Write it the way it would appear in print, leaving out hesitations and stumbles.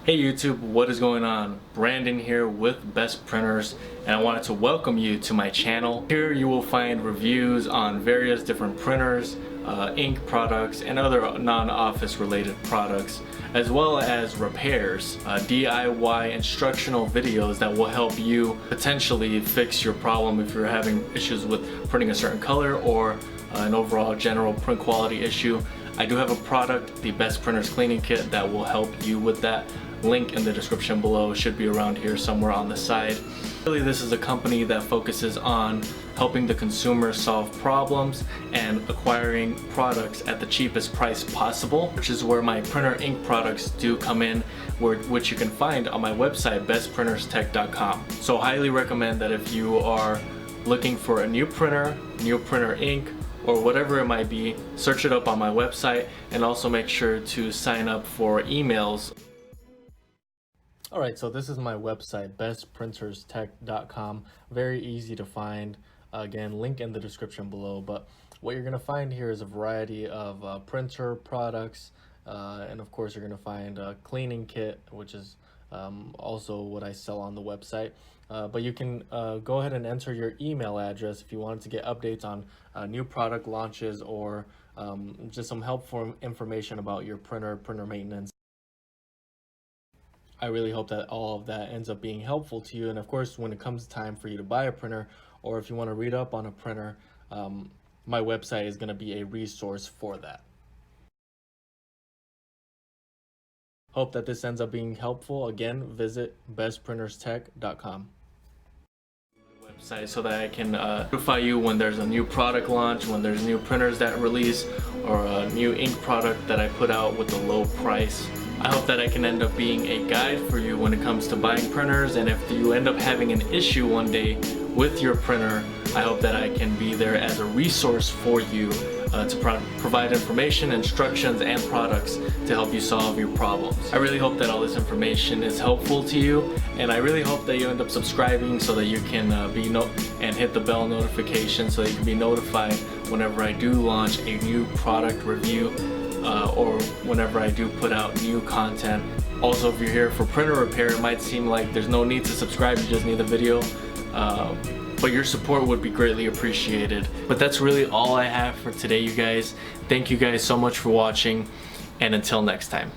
Hey YouTube, what is going on? Brandon here with Best Printers, and I wanted to welcome you to my channel. Here you will find reviews on various different printers, ink products, and other non-office related products, as well as repairs, DIY instructional videos that will help you potentially fix your problem if you're having issues with printing a certain color or an overall general print quality issue. I do have a product, the Best Printers Cleaning Kit, that will help you with that. Link in the description below, should be around here somewhere on the side. Really, this is a company that focuses on helping the consumer solve problems and acquiring products at the cheapest price possible, which is where my printer ink products do come in, which you can find on my website, bestprinterstech.com. So highly recommend that if you are looking for a new printer ink, or whatever it might be, search it up on my website, and also make sure to sign up for emails. Alright, so this is my website, bestprinterstech.com. Very easy to find. Again, link in the description below. But what you're going to find here is a variety of printer products. And of course, you're going to find a cleaning kit, which is also what I sell on the website. But you can go ahead and enter your email address if you wanted to get updates on new product launches or just some helpful information about your printer maintenance. I really hope that all of that ends up being helpful to you. And of course, when it comes time for you to buy a printer, or if you want to read up on a printer, my website is going to be a resource for that. Hope that this ends up being helpful. Again, visit bestprinterstech.com. Website so that I can notify you when there's a new product launch, when there's new printers that release, or a new ink product that I put out with a low price. I hope that I can end up being a guide for you when it comes to buying printers, and if you end up having an issue one day with your printer, I hope that I can be there as a resource for you to provide information, instructions, and products to help you solve your problems. I really hope that all this information is helpful to you, and I really hope that you end up subscribing so that you can and hit the bell notification so that you can be notified whenever I do launch a new product review or whenever I do put out new content. Also, if you're here for printer repair, it might seem like there's no need to subscribe, you just need the video. But your support would be greatly appreciated. But that's really all I have for today, you guys. Thank you guys so much for watching, and until next time.